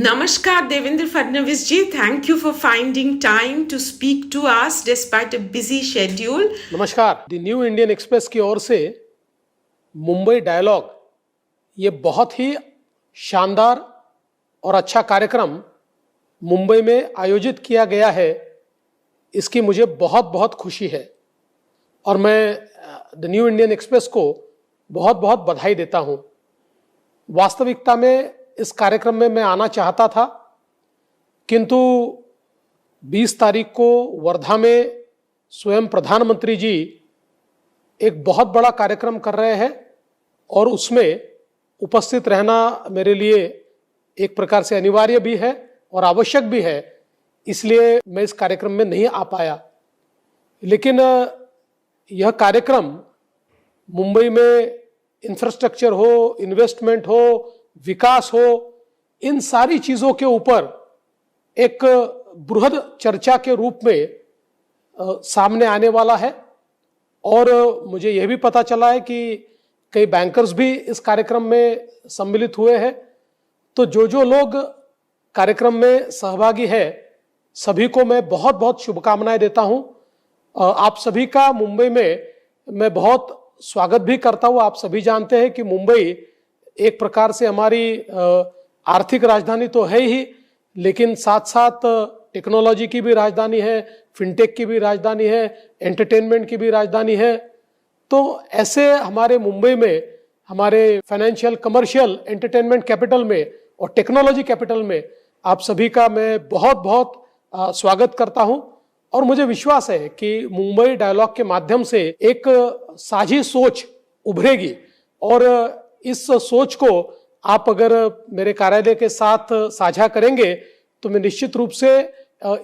Namaskar, Devendra Fadnavis ji. Thank you for finding time to speak to us despite a busy schedule. नमस्कार। The new Indian express की ओर से Mumbai dialogue ये बहुत ही शानदार और अच्छा कार्यक्रम मुंबई में आयोजित किया गया है। इसकी मुझे बहुत बहुत खुशी है और मैं द न्यू इंडियन एक्सप्रेस को बहुत बहुत बधाई देता हूं। वास्तविकता में इस कार्यक्रम में मैं आना चाहता था, किंतु 20 तारीख को वर्धा में स्वयं प्रधानमंत्री जी एक बहुत बड़ा कार्यक्रम कर रहे हैं और उसमें उपस्थित रहना मेरे लिए एक प्रकार से अनिवार्य भी है और आवश्यक भी है, इसलिए मैं इस कार्यक्रम में नहीं आ पाया। लेकिन यह कार्यक्रम मुंबई में इंफ्रास्ट्रक्चर हो, इन्वेस्टमेंट हो, विकास हो, इन सारी चीजों के ऊपर एक बृहद चर्चा के रूप में सामने आने वाला है। और मुझे यह भी पता चला है कि कई बैंकर्स भी इस कार्यक्रम में सम्मिलित हुए हैं। तो जो लोग कार्यक्रम में सहभागी है, सभी को मैं बहुत बहुत शुभकामनाएं देता हूं। आप सभी का मुंबई में मैं बहुत स्वागत भी करता हूं। आप सभी जानते हैं कि मुंबई एक प्रकार से हमारी आर्थिक राजधानी तो है ही, लेकिन साथ साथ टेक्नोलॉजी की भी राजधानी है, फिनटेक की भी राजधानी है, एंटरटेनमेंट की भी राजधानी है। तो ऐसे हमारे मुंबई में, हमारे फाइनेंशियल, कमर्शियल, एंटरटेनमेंट कैपिटल में और टेक्नोलॉजी कैपिटल में आप सभी का मैं बहुत बहुत स्वागत करता हूं। और मुझे विश्वास है कि मुंबई डायलॉग के माध्यम से एक साझी सोच उभरेगी और इस सोच को आप अगर मेरे कार्यालय के साथ साझा करेंगे तो मैं निश्चित रूप से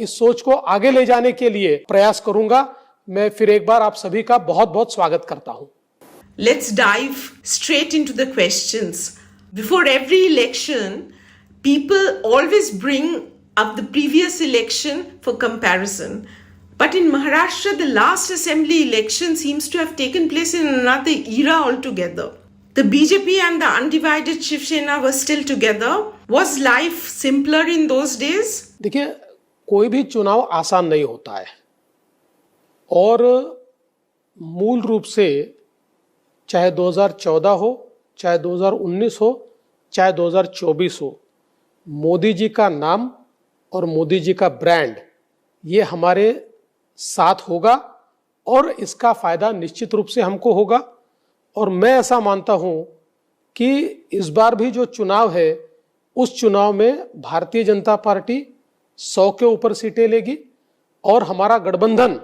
इस सोच को आगे ले जाने के लिए प्रयास करूंगा। मैं फिर एक बार आप सभी का बहुत बहुत स्वागत करता हूं। Let's dive straight into the questions. Before every election, people always bring up the previous election for comparison. But in Maharashtra, the last assembly election seems to have taken place in another era altogether. The BJP and the undivided Shiv Sena were still together. Was life simpler in those days? देखिए, कोई भी चुनाव आसान नहीं होता है और मूल रूप से चाहे 2014 हो, चाहे 2019 हो, चाहे 2024 हो, मोदी जी का नाम और मोदी जी का ब्रांड ये हमारे साथ होगा और इसका फायदा निश्चित रूप से हमको होगा। और मैं ऐसा मानता हूं कि इस बार भी जो चुनाव है, उस चुनाव में भारतीय जनता पार्टी 100 के ऊपर सीटें लेगी और हमारा गठबंधन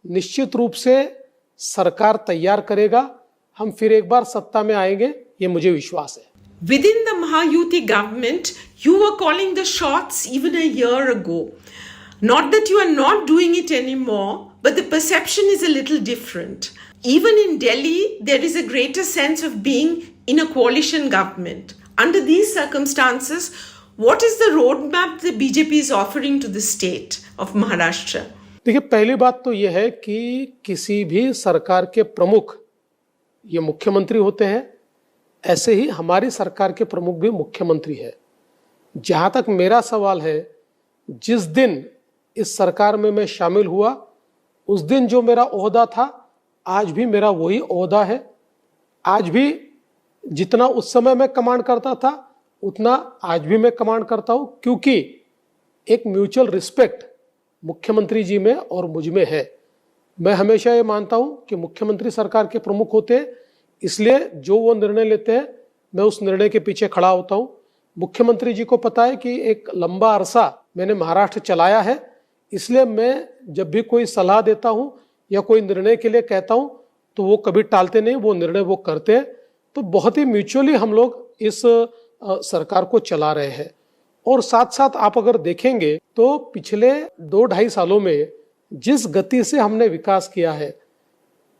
निश्चित रूप से सरकार तैयार करेगा। हम फिर एक बार सत्ता में आएंगे, ये मुझे विश्वास है। Within the Mahayuti government, you were calling the shots even a year ago. Not that you are not doing it anymore, but the perception is a little different. Even in Delhi, there is a greater sense of being in a coalition government. Under these circumstances, what is the roadmap the BJP is offering to the state of Maharashtra? देखिए, पहली बात तो यह है कि किसी भी सरकार के प्रमुख ये मुख्यमंत्री होते हैं, ऐसे ही हमारी सरकार के प्रमुख भी मुख्यमंत्री है। जहां तक मेरा सवाल है, जिस दिन इस सरकार में मैं शामिल हुआ, उस दिन जो मेरा ओहदा था, आज भी मेरा वही ओहदा है। आज भी जितना उस समय मैं कमांड करता था, उतना आज भी मैं कमांड करता हूं, क्योंकि एक म्यूचुअल रिस्पेक्ट मुख्यमंत्री जी में और मुझ में है। मैं हमेशा ये मानता हूं कि मुख्यमंत्री सरकार के प्रमुख होते हैं, इसलिए जो वो निर्णय लेते हैं, मैं उस निर्णय के पीछे खड़ा होता हूं। मुख्यमंत्री जी को पता है कि एक लंबा अरसा मैंने महाराष्ट्र चलाया है, इसलिए मैं जब भी कोई सलाह देता हूं या कोई निर्णय के लिए कहता हूं तो वो कभी टालते नहीं, वो निर्णय वो करते हैं। तो बहुत ही म्यूचुअली हम लोग इस सरकार को चला रहे हैं। और साथ साथ आप अगर देखेंगे तो पिछले 2-2.5 सालों में जिस गति से हमने विकास किया है,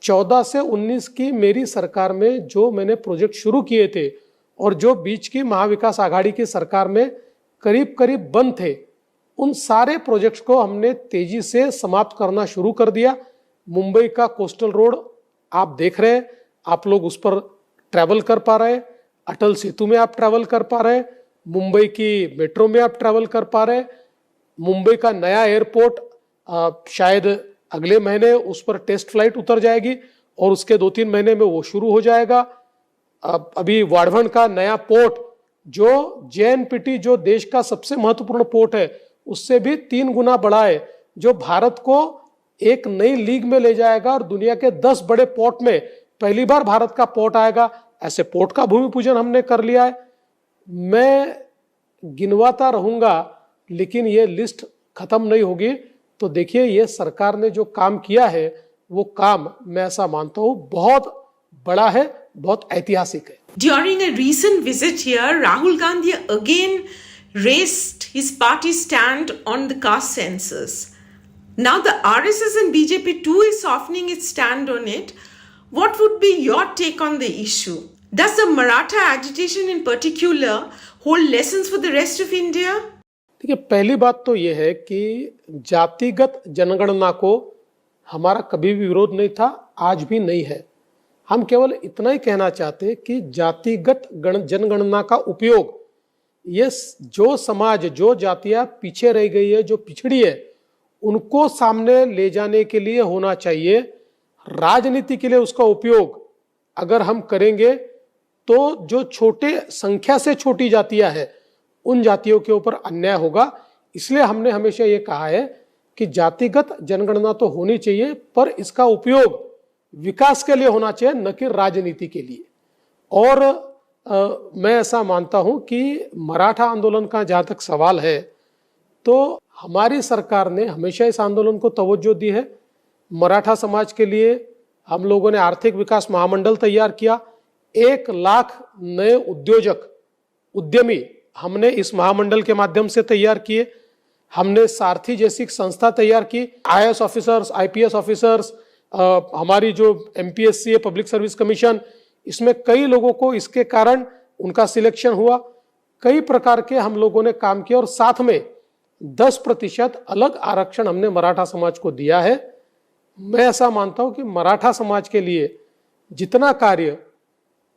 14 से 19 की मेरी सरकार में जो मैंने प्रोजेक्ट शुरू किए थे और जो बीच की महाविकास आघाड़ी की सरकार में करीब करीब बंद थे, उन सारे प्रोजेक्ट्स को हमने तेजी से समाप्त करना शुरू कर दिया। मुंबई का कोस्टल रोड आप देख रहे हैं, आप लोग उस पर ट्रैवल कर पा रहे हैं, अटल सेतु में आप ट्रैवल कर पा रहे हैं, मुंबई की मेट्रो में आप ट्रैवल कर पा रहे हैं। मुंबई का नया एयरपोर्ट शायद अगले महीने उस पर टेस्ट फ्लाइट उतर जाएगी और उसके 2-3 महीने में वो शुरू हो जाएगा। अभी वाढवण का नया पोर्ट जो जेएनपीटी जो देश का सबसे महत्वपूर्ण पोर्ट है उससे भी 3 गुना बड़ा है, जो भारत को एक नई लीग में ले जाएगा और दुनिया के 10 बड़े पोर्ट में पहली बार भारत का पोर्ट आएगा। ऐसे पोर्ट का भूमि पूजन हमने कर लिया है। मैं गिनवाता रहूंगा लेकिन ये लिस्ट खत्म नहीं होगी। तो देखिए, ये सरकार ने जो काम किया है वो काम मैं ऐसा मानता हूं बहुत बड़ा है, बहुत ऐतिहासिक है। During a recent visit here, Rahul Gandhi again raised his party stand on the caste census. Now the RSS and BJP too is softening its stand on it. What would be your take on the issue? Does the Maratha agitation in particular hold lessons for the rest of India? देखिए, पहली बात तो यह है कि जातिगत जनगणना को हमारा कभी भी विरोध नहीं था, आज भी नहीं है। हम केवल इतना ही कहना चाहते कि जातिगत जनगणना का उपयोग ये जो समाज, जो जातियां पीछे रह गई है, जो पिछड़ी है, उनको सामने ले जाने के लिए होना चाहिए। राजनीति के लिए उसका उपयोग अगर हम करेंगे तो जो छोटे संख्या से छोटी जातियां हैं उन जातियों के ऊपर अन्याय होगा। इसलिए हमने हमेशा ये कहा है कि जातिगत जनगणना तो होनी चाहिए, पर इसका उपयोग विकास के लिए होना चाहिए, न कि राजनीति के लिए। और मैं ऐसा मानता हूं कि मराठा आंदोलन का जहां तक सवाल है तो हमारी सरकार ने हमेशा इस आंदोलन को तवज्जो दी है। मराठा समाज के लिए हम लोगों ने आर्थिक विकास महामंडल तैयार किया। 1 लाख नए उद्यमी हमने इस महामंडल के माध्यम से तैयार किए। हमने सारथी जैसी संस्था तैयार की। आईएएस ऑफिसर्स, आईपीएस ऑफिसर्स, हमारी जो एमपीएससी है, पब्लिक सर्विस कमीशन, इसमें कई लोगों को इसके कारण उनका सिलेक्शन हुआ। कई प्रकार के हम लोगों ने काम किया और साथ में 10% अलग आरक्षण हमने मराठा समाज को दिया है। मैं ऐसा मानता हूं कि मराठा समाज के लिए जितना कार्य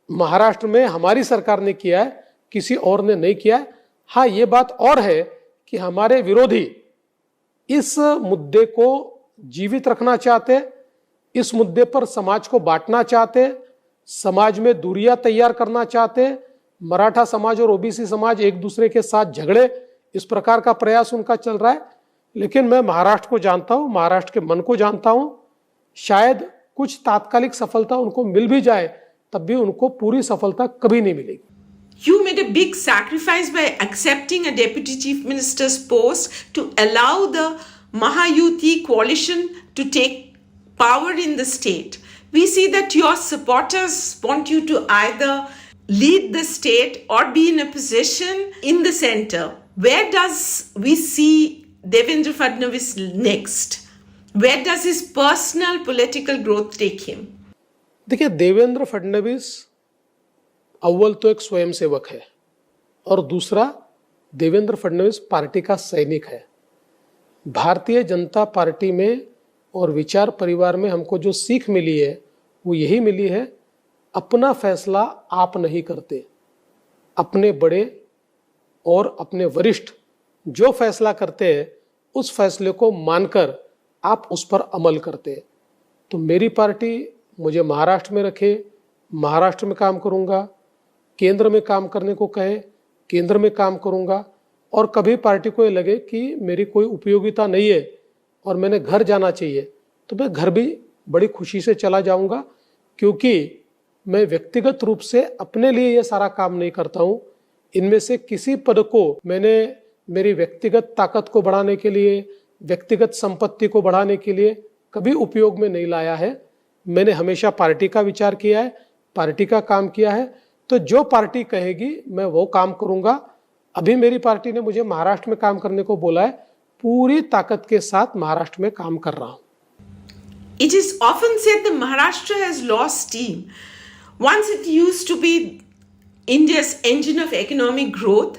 महाराष्ट्र में हमारी सरकार ने किया है किसी और ने नहीं किया है। हाँ, ये बात और है कि हमारे विरोधी इस मुद्दे को जीवित रखना चाहते, इस मुद्दे पर समाज को बांटना चाहते, समाज में दूरियां तैयार करना चाहते, मराठा समाज और ओबीसी समाज एक दूसरे के साथ झगड़े, इस प्रकार का प्रयास उनका चल रहा है। लेकिन मैं महाराष्ट्र को जानता हूं, महाराष्ट्र के मन को जानता हूं। शायद कुछ तात्कालिक सफलता उनको मिल भी जाए, तब भी उनको पूरी सफलता कभी नहीं मिलेगी। You made a big sacrifice by accepting a deputy chief minister's post to allow the Mahayuti coalition to take power in the state. We see that your supporters want you to either lead the state or be in a position in the center. Where does we see Devendra Fadnavis next? Where does his personal political growth take him? देखिए, देवेंद्र फडणवीस अव्वल तो एक स्वयंसेवक है और दूसरा Devendra Fadnavis party का सैनिक है। भारतीय जनता पार्टी में और विचार परिवार में हमको जो सीख मिली है वो यही मिली है, अपना फैसला आप नहीं करते, अपने बड़े और अपने वरिष्ठ जो फैसला करते हैं उस फैसले को मानकर आप उस पर अमल करते। तो मेरी पार्टी मुझे महाराष्ट्र में रखे, महाराष्ट्र में काम करूंगा, केंद्र में काम करने को कहे, केंद्र में काम करूंगा। और कभी पार्टी को ये लगे कि मेरी कोई उपयोगिता नहीं है और मैंने घर जाना चाहिए, तो मैं घर भी बड़ी खुशी से चला जाऊंगा, क्योंकि मैं व्यक्तिगत रूप से अपने लिए ये सारा काम नहीं करता हूं। इनमें से किसी पद को मैंने मेरी व्यक्तिगत ताकत को बढ़ाने के लिए, व्यक्तिगत संपत्ति को बढ़ाने के लिए कभी उपयोग में नहीं लाया है। मैंने हमेशा पार्टी का विचार किया है, पार्टी का काम किया है। तो जो पार्टी कहेगी मैं वो काम करूंगा। अभी मेरी पार्टी ने मुझे महाराष्ट्र में काम करने को बोला है, पूरी ताकत के साथ महाराष्ट्र में काम कर रहा हूं। It is often said that Maharashtra has lost steam. Once it used to be India's engine of economic growth,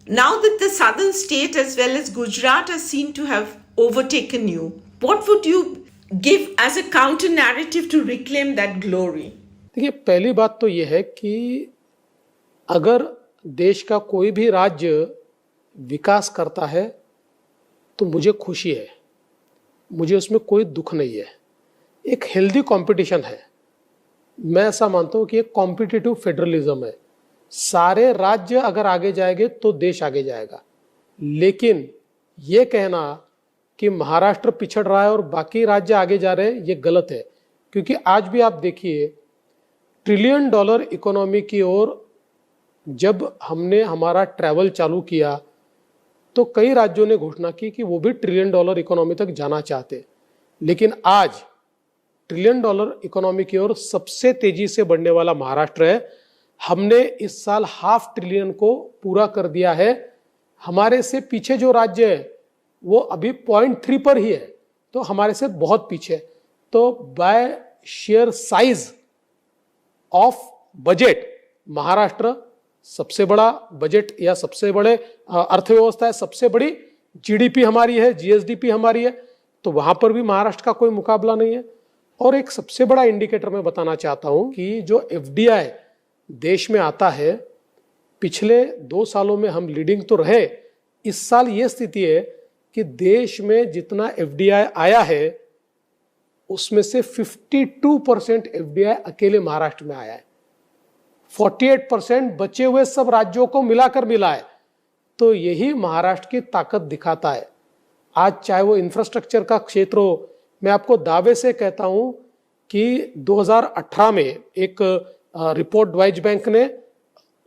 now that the southern state as well as Gujarat are seen to have overtaken you, what would you give as a counter narrative to reclaim that glory? देखिए, पहली बात तो यह है कि अगर देश का कोई भी राज्य विकास करता है तो मुझे खुशी है, मुझे उसमें कोई दुख नहीं है। एक हेल्दी कंपटीशन है। मैं ऐसा मानता हूं कि एक कॉम्पिटिटिव फेडरलिज्म है। सारे राज्य अगर आगे जाएंगे तो देश आगे जाएगा। लेकिन ये कहना कि महाराष्ट्र पिछड़ रहा है और बाकी राज्य आगे जा रहे हैं, ये गलत है। क्योंकि आज भी आप देखिए, $1 ट्रिलियन इकोनॉमी की ओर जब हमने हमारा ट्रैवल चालू किया तो कई राज्यों ने घोषणा की कि वो भी $1 ट्रिलियन इकोनॉमी तक जाना चाहते। लेकिन आज $1 ट्रिलियन इकोनॉमी की ओर सबसे तेजी से बढ़ने वाला महाराष्ट्र है। हमने इस साल ½ ट्रिलियन को पूरा कर दिया है। हमारे से पीछे जो राज्य है वो अभी 0.3 पर ही है, तो हमारे से बहुत पीछे। तो by share size of budget Maharashtra सबसे बड़ा बजट या सबसे बड़े अर्थव्यवस्था है, सबसे बड़ी जीडीपी हमारी है, जीएसडीपी हमारी है, तो वहां पर भी महाराष्ट्र का कोई मुकाबला नहीं है। और एक सबसे बड़ा इंडिकेटर मैं बताना चाहता हूं कि जो एफडीआई देश में आता है, पिछले 2 सालों में हम लीडिंग तो रहे। इस साल ये स्थिति है कि देश में जितना एफडीआई आया है उसमें से 52% एफडीआई अकेले महाराष्ट्र में आया है। 48% बचे हुए सब राज्यों को मिलाकर मिला है। तो यही महाराष्ट्र की ताकत दिखाता है। आज चाहे वो इंफ्रास्ट्रक्चर का क्षेत्र हो, मैं आपको दावे से कहता हूं कि 2018 में एक रिपोर्ट ड्वाइच बैंक ने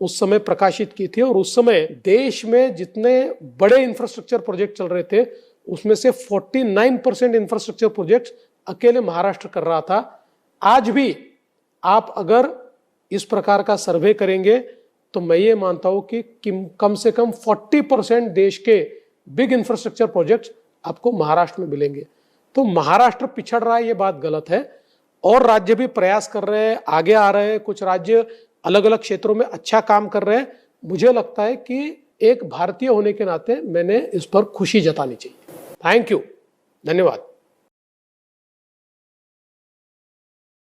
उस समय प्रकाशित की थी और उस समय देश में जितने बड़े इंफ्रास्ट्रक्चर प्रोजेक्ट चल रहे थे उसमें से 49% इंफ्रास्ट्रक्चर प्रोजेक्ट अकेले महाराष्ट्र कर रहा था। आज भी आप अगर इस प्रकार का सर्वे करेंगे तो मैं ये मानता हूं कि कम से कम 40% देश के बिग इंफ्रास्ट्रक्चर प्रोजेक्ट्स आपको महाराष्ट्र में मिलेंगे। तो महाराष्ट्र पिछड़ रहा है, ये बात गलत है। और राज्य भी प्रयास कर रहे हैं, आगे आ रहे हैं। कुछ राज्य अलग अलग क्षेत्रों में अच्छा काम कर रहे हैं। मुझे लगता है कि एक भारतीय होने के नाते मैंने इस पर खुशी जतानी चाहिए। थैंक यू, धन्यवाद।